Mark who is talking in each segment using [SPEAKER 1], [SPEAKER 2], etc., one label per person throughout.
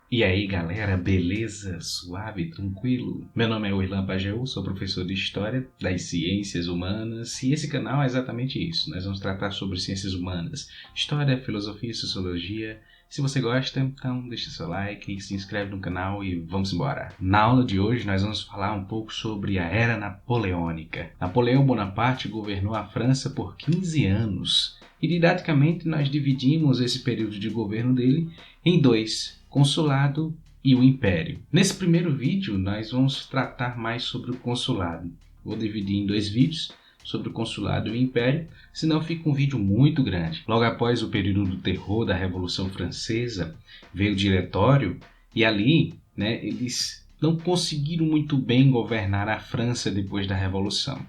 [SPEAKER 1] E aí galera, beleza? Suave, tranquilo? Meu nome é Willan Pajeú, sou professor de História das Ciências Humanas e esse canal é exatamente isso. Nós vamos tratar sobre ciências humanas, história, filosofia e sociologia. Se você gosta, então deixa seu like, se inscreve no canal e vamos embora. Na aula de hoje nós vamos falar um pouco sobre a Era Napoleônica. Napoleão Bonaparte governou a França por 15 anos e didaticamente nós dividimos esse período de governo dele em dois: consulado e o império. Nesse primeiro vídeo nós vamos tratar mais sobre o consulado. Vou dividir em dois vídeos sobre o consulado e o império, senão fica um vídeo muito grande. Logo após o período do terror da Revolução Francesa, veio o Diretório e ali, eles não conseguiram muito bem governar a França depois da Revolução.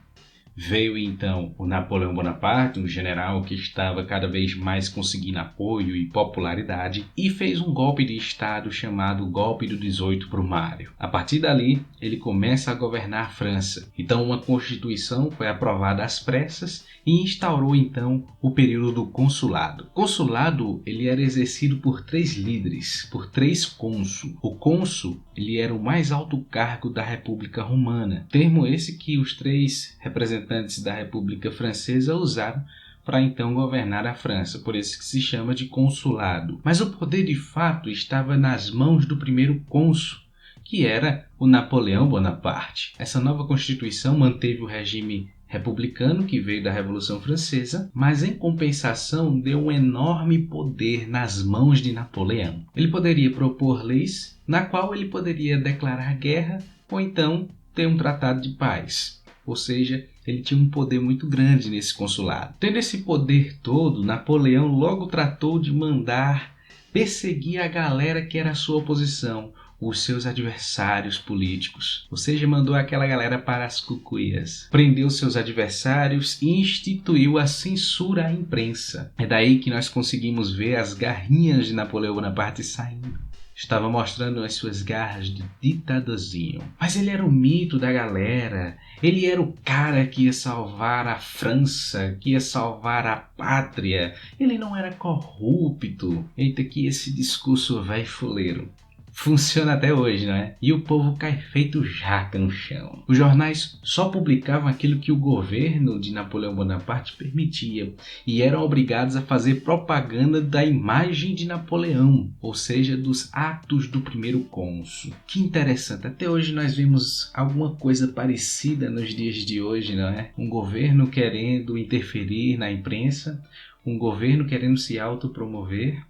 [SPEAKER 1] Veio então o Napoleão Bonaparte, um general que estava cada vez mais conseguindo apoio e popularidade, e fez um golpe de estado chamado Golpe do 18 Brumário. A partir dali, ele começa a governar a França. Então uma constituição foi aprovada às pressas e instaurou então o período do consulado. O consulado ele era exercido por três líderes, por três cônsules. O cônsul ele era o mais alto cargo da República Romana, termo esse que os três representantes da República Francesa usaram para então governar a França, por isso que se chama de consulado. Mas o poder de fato estava nas mãos do primeiro cônsul, que era o Napoleão Bonaparte. Essa nova Constituição manteve o regime republicano que veio da Revolução Francesa, mas em compensação deu um enorme poder nas mãos de Napoleão. Ele poderia propor leis na qual ele poderia declarar guerra ou então ter um tratado de paz. Ou seja, ele tinha um poder muito grande nesse consulado. Tendo esse poder todo, Napoleão logo tratou de mandar perseguir a galera que era a sua oposição, os seus adversários políticos. Ou seja, mandou aquela galera para as cucuias. Prendeu seus adversários e instituiu a censura à imprensa. É daí que nós conseguimos ver as garrinhas de Napoleão Bonaparte saindo. Estava mostrando as suas garras de ditadorzinho. Mas ele era o mito da galera. Ele era o cara que ia salvar a França, que ia salvar a pátria. Ele não era corrupto. Eita, que esse discurso vai fuleiro. Funciona até hoje, não é? E o povo cai feito jaca no chão. Os jornais só publicavam aquilo que o governo de Napoleão Bonaparte permitia e eram obrigados a fazer propaganda da imagem de Napoleão, ou seja, dos atos do primeiro cônsul. Que interessante, até hoje nós vemos alguma coisa parecida nos dias de hoje, não é? Um governo querendo interferir na imprensa, um governo querendo se autopromover,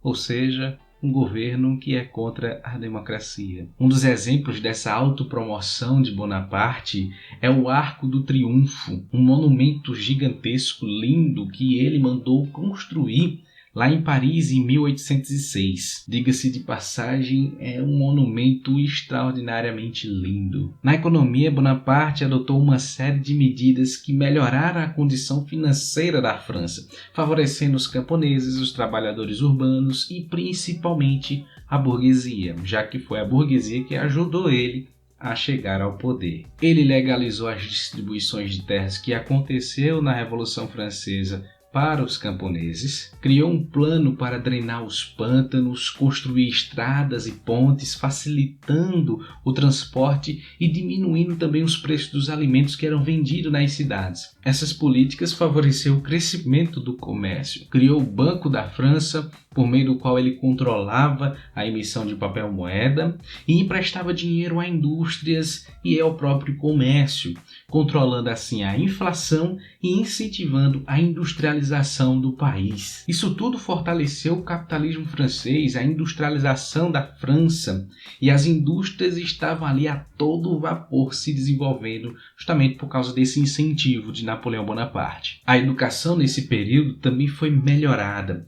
[SPEAKER 1] ou seja, um governo que é contra a democracia. Um dos exemplos dessa autopromoção de Bonaparte é o Arco do Triunfo, um monumento gigantesco, lindo, que ele mandou construir lá em Paris em 1806. Diga-se de passagem, é um monumento extraordinariamente lindo. Na economia, Bonaparte adotou uma série de medidas que melhoraram a condição financeira da França, favorecendo os camponeses, os trabalhadores urbanos e principalmente a burguesia, já que foi a burguesia que ajudou ele a chegar ao poder. Ele legalizou as distribuições de terras que aconteceu na Revolução Francesa para os camponeses, criou um plano para drenar os pântanos, construir estradas e pontes, facilitando o transporte e diminuindo também os preços dos alimentos que eram vendidos nas cidades. Essas políticas favoreceram o crescimento do comércio. Criou o Banco da França, por meio do qual ele controlava a emissão de papel moeda e emprestava dinheiro a indústrias e ao próprio comércio, controlando assim a inflação e incentivando a industrialização do país. Isso tudo fortaleceu o capitalismo francês, a industrialização da França, e as indústrias estavam ali a todo vapor se desenvolvendo justamente por causa desse incentivo de Napoleão Bonaparte. A educação nesse período também foi melhorada.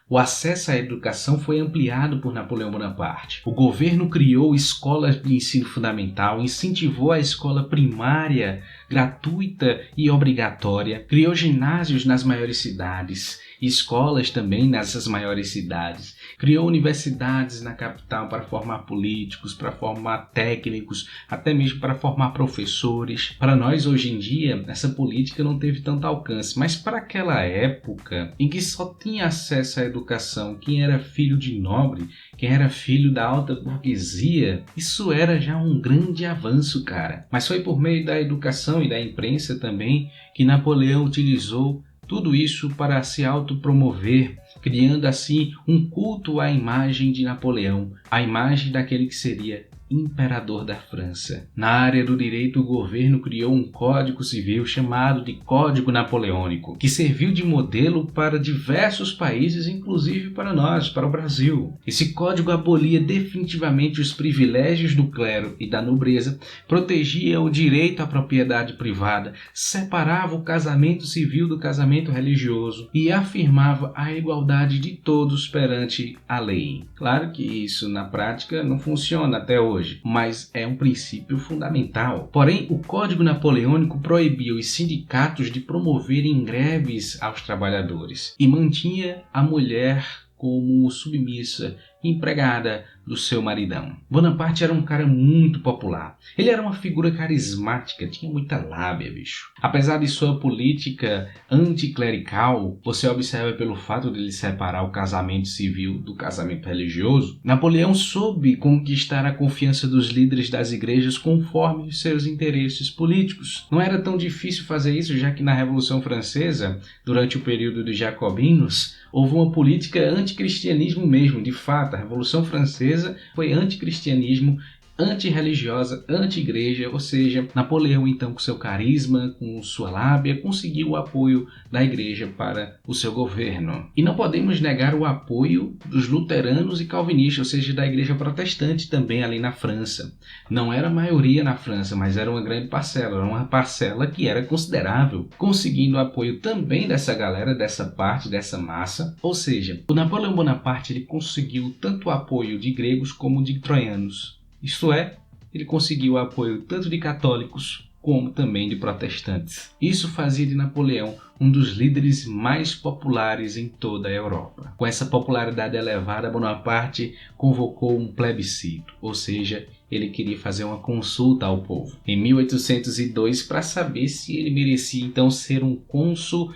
[SPEAKER 1] O acesso à educação foi ampliado por Napoleão Bonaparte. O governo criou escolas de ensino fundamental, incentivou a escola primária gratuita e obrigatória, criou ginásios nas maiores cidades, escolas também nessas maiores cidades, criou universidades na capital para formar políticos, para formar técnicos, até mesmo para formar professores. Para nós hoje em dia, essa política não teve tanto alcance, mas para aquela época em que só tinha acesso à educação quem era filho de nobre, quem era filho da alta burguesia, isso era já um grande avanço, cara. Mas foi por meio da educação e da imprensa também que Napoleão utilizou tudo isso para se autopromover, criando assim um culto à imagem de Napoleão, a imagem daquele que seria imperador da França. Na área do direito, o governo criou um código civil chamado de Código Napoleônico, que serviu de modelo para diversos países, inclusive para nós, para o Brasil. Esse código abolia definitivamente os privilégios do clero e da nobreza, protegia o direito à propriedade privada, separava o casamento civil do casamento religioso e afirmava a igualdade de todos perante a lei. Claro que isso na prática não funciona até hoje, mas é um princípio fundamental. Porém, o Código Napoleônico proibia os sindicatos de promoverem greves aos trabalhadores e mantinha a mulher como submissa, empregada do seu maridão. Bonaparte era um cara muito popular. Ele era uma figura carismática, tinha muita lábia, bicho. Apesar de sua política anticlerical, você observa pelo fato de ele separar o casamento civil do casamento religioso, Napoleão soube conquistar a confiança dos líderes das igrejas conforme os seus interesses políticos. Não era tão difícil fazer isso, já que na Revolução Francesa, durante o período dos jacobinos, houve uma política anticristianismo mesmo. De fato, a Revolução Francesa foi anticristianismo, antirreligiosa, anti-igreja, ou seja, Napoleão então com seu carisma, com sua lábia, conseguiu o apoio da igreja para o seu governo. E não podemos negar o apoio dos luteranos e calvinistas, ou seja, da igreja protestante também ali na França. Não era a maioria na França, mas era uma grande parcela, era uma parcela que era considerável, conseguindo o apoio também dessa galera, dessa parte, dessa massa. Ou seja, o Napoleão Bonaparte ele conseguiu tanto o apoio de gregos como de troianos. Isto é, ele conseguiu o apoio tanto de católicos como também de protestantes. Isso fazia de Napoleão um dos líderes mais populares em toda a Europa. Com essa popularidade elevada, Bonaparte convocou um plebiscito, ou seja, ele queria fazer uma consulta ao povo, em 1802, para saber se ele merecia então ser um cônsul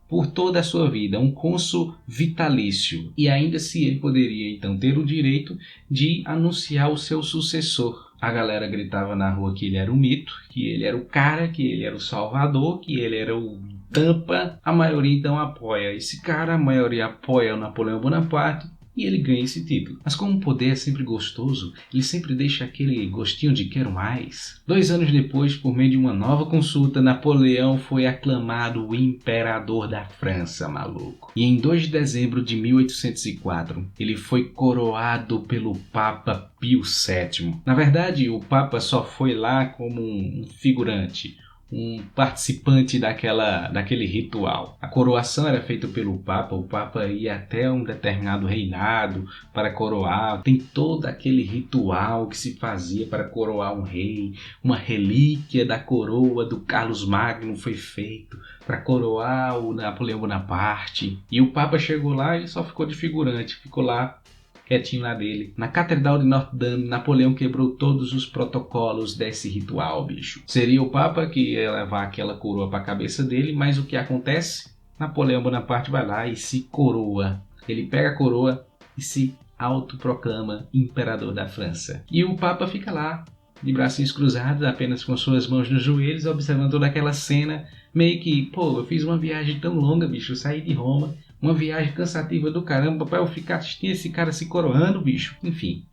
[SPEAKER 1] por toda a sua vida, um cônsul vitalício, e ainda se ele poderia então ter o direito de anunciar o seu sucessor. A galera gritava na rua que ele era o mito, que ele era o cara, que ele era o salvador, que ele era o tampa. A maioria então apoia esse cara, a maioria apoia o Napoleão Bonaparte, e ele ganha esse título. Mas como o poder é sempre gostoso, ele sempre deixa aquele gostinho de quero mais. 2 anos depois, por meio de uma nova consulta, Napoleão foi aclamado o imperador da França, maluco. E em 2 de dezembro de 1804, ele foi coroado pelo Papa Pio VII. Na verdade, o Papa só foi lá como um figurante, um participante daquele ritual. A coroação era feita pelo Papa, o Papa ia até um determinado reinado para coroar, tem todo aquele ritual que se fazia para coroar um rei, uma relíquia da coroa do Carlos Magno foi feito para coroar o Napoleão Bonaparte, e o Papa chegou lá e só ficou de figurante, ficou lá quietinho lá dele. Na Catedral de Notre Dame, Napoleão quebrou todos os protocolos desse ritual, bicho. Seria o Papa que ia levar aquela coroa para a cabeça dele, mas o que acontece? Napoleão Bonaparte vai lá e se coroa. Ele pega a coroa e se autoproclama imperador da França. E o Papa fica lá, de bracinhos cruzados, apenas com suas mãos nos joelhos, observando toda aquela cena, meio que, pô, eu fiz uma viagem tão longa, bicho, eu saí de Roma, uma viagem cansativa do caramba para eu ficar assistindo esse cara se coroando, bicho. Enfim,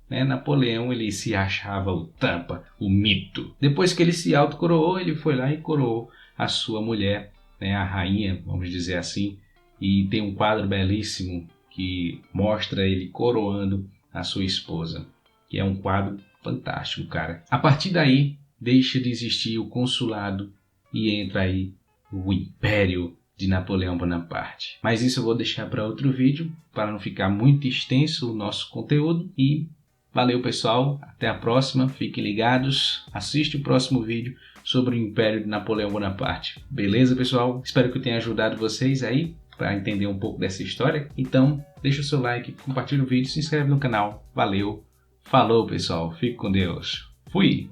[SPEAKER 1] né? Napoleão ele se achava o tampa, o mito. Depois que ele se autocoroou, ele foi lá e coroou a sua mulher, né? A rainha, vamos dizer assim. E tem um quadro belíssimo que mostra ele coroando a sua esposa, que é um quadro fantástico, cara. A partir daí, deixa de existir o consulado e entra aí o Império de Napoleão Bonaparte. Mas isso eu vou deixar para outro vídeo, para não ficar muito extenso o nosso conteúdo. E valeu, pessoal, até a próxima, fiquem ligados, assiste o próximo vídeo sobre o Império de Napoleão Bonaparte. Beleza, pessoal? Espero que eu tenha ajudado vocês aí para entender um pouco dessa história. Então, deixa o seu like, compartilha o vídeo, se inscreve no canal. Valeu, falou pessoal, fique com Deus. Fui!